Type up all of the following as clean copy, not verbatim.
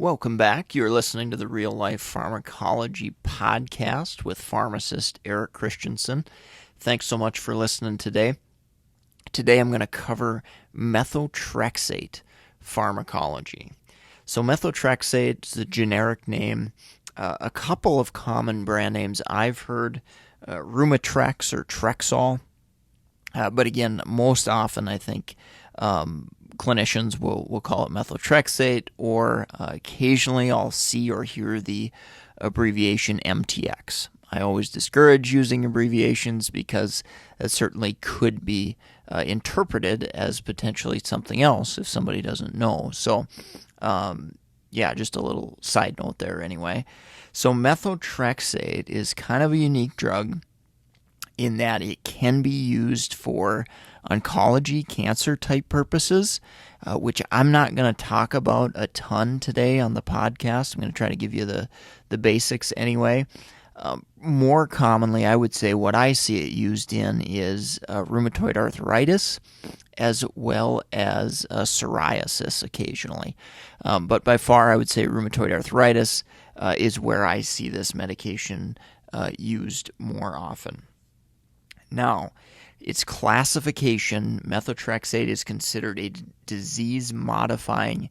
Welcome back. You're listening to the Real Life Pharmacology Podcast with pharmacist Eric Christensen. Thanks so much for listening today. Today I'm going to cover methotrexate pharmacology. So methotrexate is a generic name. A couple of common brand names I've heard, Rheumatrex or Trexol. But again, most often I think clinicians will call it methotrexate, or occasionally I'll see or hear the abbreviation MTX. I always discourage using abbreviations because that certainly could be interpreted as potentially something else if somebody doesn't know. So, just a little side note there anyway. So methotrexate is kind of a unique drug in that it can be used for oncology, cancer-type purposes, which I'm not going to talk about a ton today on the podcast. I'm going to try to give you the basics anyway. More commonly, I would say what I see it used in is rheumatoid arthritis, as well as psoriasis occasionally. But by far, I would say rheumatoid arthritis is where I see this medication used more often. Now, its classification, methotrexate is considered a disease-modifying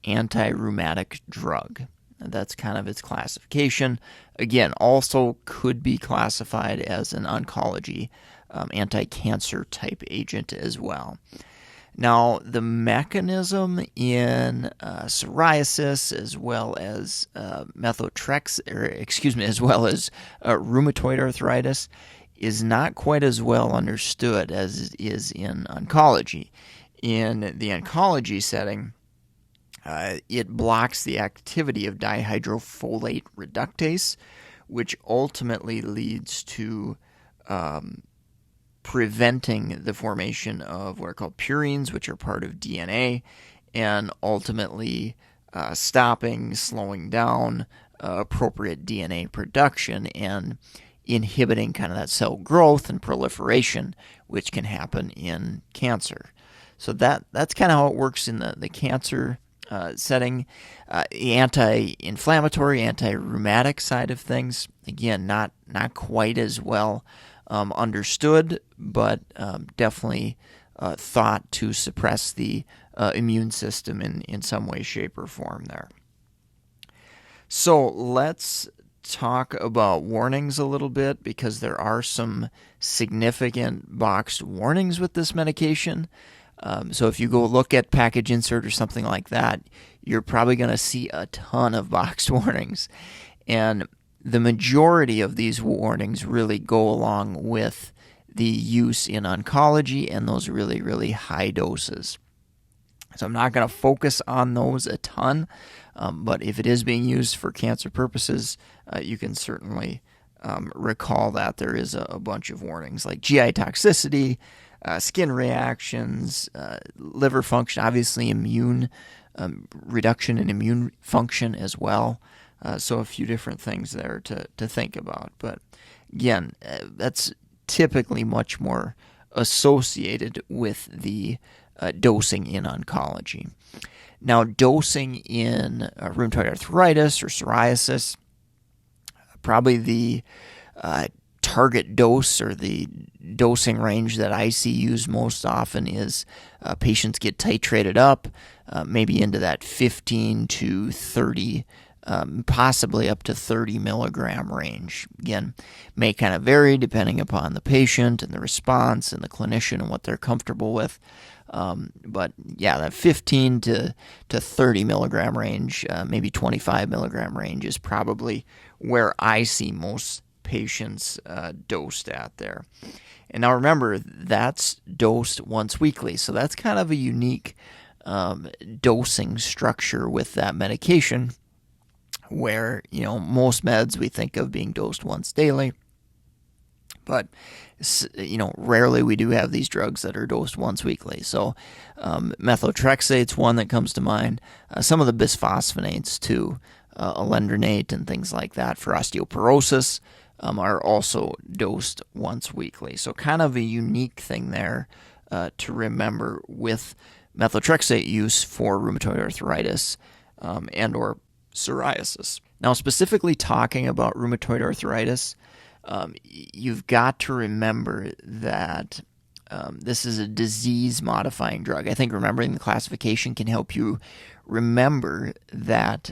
anti-rheumatic drug. That's kind of its classification. Again, also could be classified as an oncology anti-cancer type agent as well. Now, the mechanism in psoriasis, as well as as well as rheumatoid arthritis, is not quite as well understood as it is in oncology. In the oncology setting, it blocks the activity of dihydrofolate reductase, which ultimately leads to preventing the formation of what are called purines, which are part of DNA, and ultimately slowing down appropriate DNA production and inhibiting kind of that cell growth and proliferation, which can happen in cancer. So that's kind of how it works in the cancer setting. The anti-inflammatory, anti-rheumatic side of things, again, not quite as well understood, but definitely thought to suppress the immune system in some way, shape, or form there. So let's talk about warnings a little bit, because there are some significant boxed warnings with this medication. So if you go look at package insert or something like that, you're probably going to see a ton of boxed warnings. And the majority of these warnings really go along with the use in oncology and those really, really high doses. So I'm not going to focus on those a ton, but if it is being used for cancer purposes, you can certainly recall that there is a bunch of warnings like GI toxicity, skin reactions, liver function, obviously immune reduction in immune function as well. So a few different things there to think about. But again, that's typically much more associated with the dosing in oncology. Now, dosing in rheumatoid arthritis or psoriasis, probably the target dose or the dosing range that I see used most often is patients get titrated up, maybe into that 15 to 30, possibly up to 30 milligram range. Again, may kind of vary depending upon the patient and the response and the clinician and what they're comfortable with. But yeah, that 15 to 30 milligram range, maybe 25 milligram range is probably where I see most patients dosed at there. And now remember, that's dosed once weekly. So that's kind of a unique dosing structure with that medication, where, most meds we think of being dosed once daily. But, rarely we do have these drugs that are dosed once weekly. So methotrexate's one that comes to mind. Some of the bisphosphonates too, alendronate and things like that for osteoporosis are also dosed once weekly. So kind of a unique thing there to remember with methotrexate use for rheumatoid arthritis and or psoriasis. Now, specifically talking about rheumatoid arthritis, you've got to remember that this is a disease-modifying drug. I think remembering the classification can help you remember that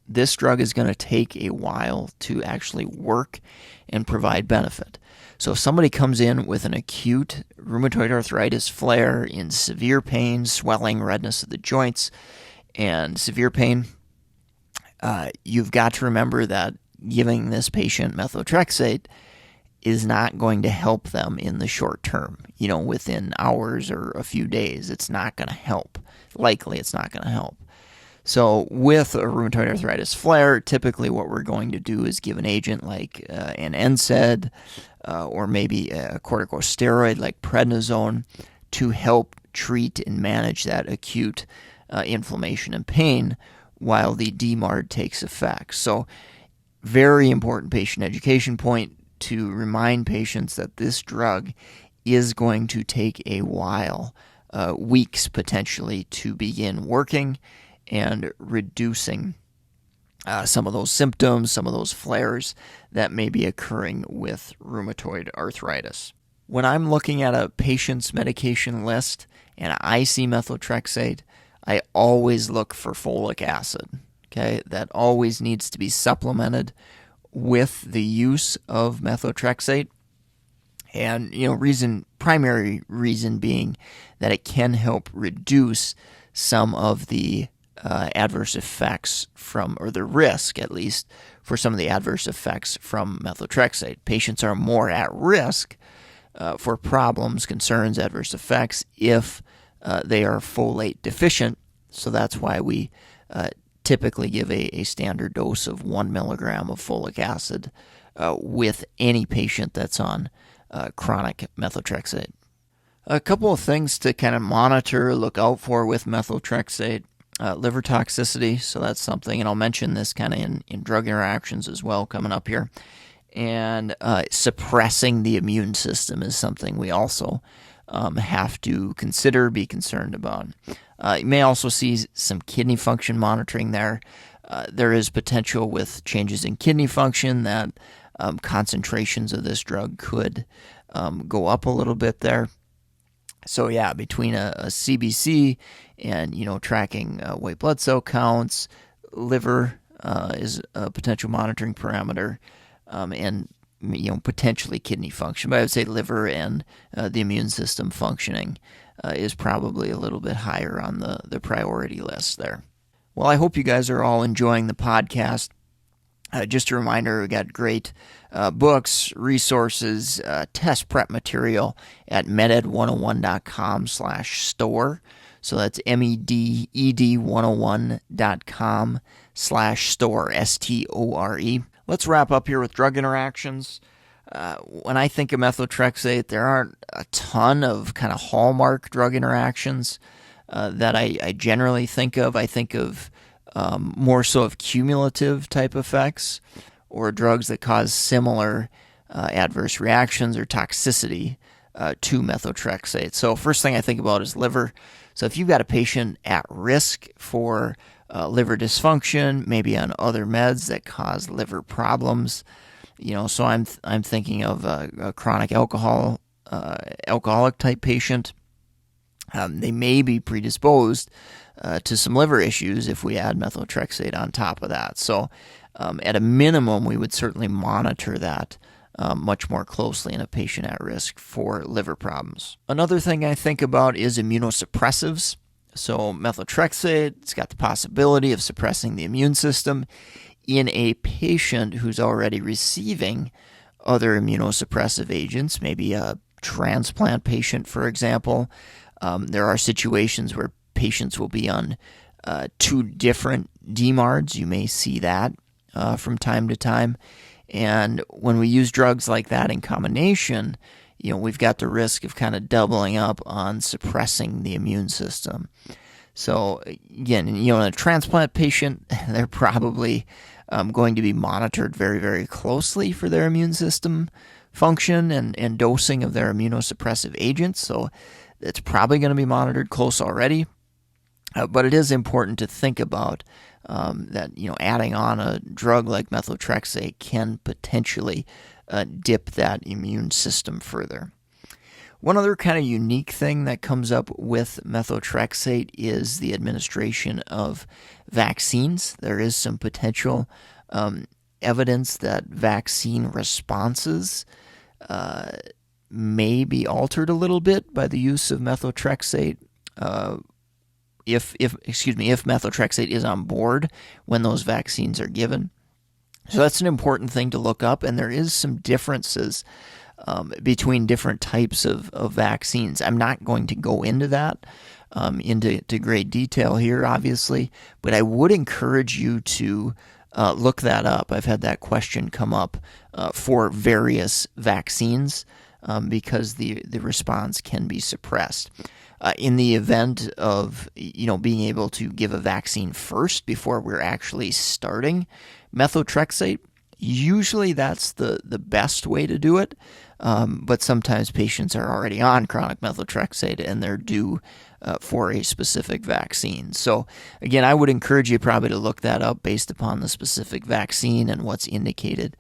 this drug is going to take a while to actually work and provide benefit. So if somebody comes in with an acute rheumatoid arthritis flare in severe pain, swelling, redness of the joints, and severe pain, you've got to remember that giving this patient methotrexate is not going to help them in the short term. Within hours or a few days, it's not going to help. Likely, it's not going to help. So with a rheumatoid arthritis flare, typically what we're going to do is give an agent like an NSAID or maybe a corticosteroid like prednisone to help treat and manage that acute inflammation and pain while the DMARD takes effect. So very important patient education point to remind patients that this drug is going to take a while, weeks potentially, to begin working and reducing some of those symptoms, some of those flares that may be occurring with rheumatoid arthritis. When I'm looking at a patient's medication list and I see methotrexate, I always look for folic acid. Okay, that always needs to be supplemented with the use of methotrexate. And primary reason being that it can help reduce some of the adverse effects or the risk at least, for some of the adverse effects from methotrexate. Patients are more at risk for problems, concerns, adverse effects if they are folate deficient. So that's why we typically give a standard dose of 1 milligram of folic acid with any patient that's on chronic methotrexate. A couple of things to kind of monitor, look out for with methotrexate. Liver toxicity, so that's something, and I'll mention this kind of in drug interactions as well coming up here. And suppressing the immune system is something we also have to be concerned about. You may also see some kidney function monitoring there. There is potential with changes in kidney function that concentrations of this drug could go up a little bit there. So yeah, between a CBC and tracking white blood cell counts, liver is a potential monitoring parameter, and potentially kidney function. But I would say liver and the immune system functioning is probably a little bit higher on the priority list there. Well, I hope you guys are all enjoying the podcast. Just a reminder, we got great books, resources, test prep material at meded101.com/store. So that's meded101.com/store, STORE. Let's wrap up here with drug interactions. When I think of methotrexate, there aren't a ton of kind of hallmark drug interactions that I generally think of. I think of more so of cumulative type effects or drugs that cause similar adverse reactions or toxicity to methotrexate. So first thing I think about is liver. So if you've got a patient at risk for liver dysfunction, maybe on other meds that cause liver problems, so I'm thinking of a chronic alcoholic type patient. They may be predisposed to some liver issues if we add methotrexate on top of that. So at a minimum, we would certainly monitor that much more closely in a patient at risk for liver problems. Another thing I think about is immunosuppressives. So methotrexate, it's got the possibility of suppressing the immune system in a patient who's already receiving other immunosuppressive agents, maybe a transplant patient, for example. There are situations where patients will be on two different DMARDs. You may see that from time to time. And when we use drugs like that in combination, we've got the risk of kind of doubling up on suppressing the immune system. So again, in a transplant patient, they're probably going to be monitored very, very closely for their immune system function and dosing of their immunosuppressive agents. So it's probably going to be monitored close already. But it is important to think about that adding on a drug like methotrexate can potentially dip that immune system further. One other kind of unique thing that comes up with methotrexate is the administration of vaccines. There is some potential evidence that vaccine responses may be altered a little bit by the use of methotrexate. If methotrexate is on board when those vaccines are given. So that's an important thing to look up, and there is some differences between different types of vaccines. I'm not going to go into that into great detail here, obviously, but I would encourage you to look that up. I've had that question come up for various vaccines because the response can be suppressed. In the event of being able to give a vaccine first before we're actually starting methotrexate, usually that's the best way to do it. But sometimes patients are already on chronic methotrexate and they're due for a specific vaccine. So again, I would encourage you probably to look that up based upon the specific vaccine and what's indicated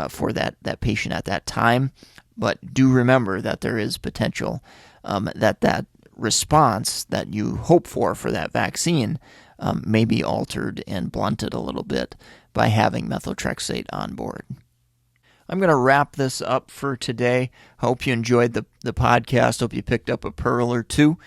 for that patient at that time. But do remember that there is potential that response that you hope for that vaccine may be altered and blunted a little bit by having methotrexate on board. I'm going to wrap this up for today. Hope you enjoyed the podcast. Hope you picked up a pearl or two.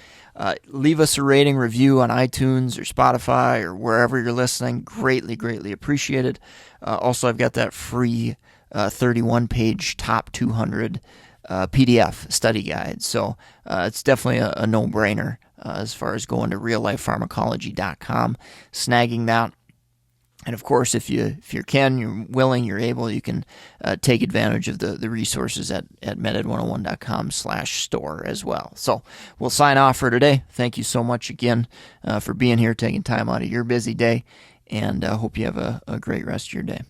Leave us a rating review on iTunes or Spotify or wherever you're listening. Greatly appreciated. Also, I've got that free 31-page top 200 PDF study guide. So it's definitely a no-brainer as far as going to reallifepharmacology.com, snagging that. And of course, if you're willing, you're able, you can take advantage of the resources at meded101.com/store as well. So we'll sign off for today. Thank you so much again for being here, taking time out of your busy day, and hope you have a great rest of your day.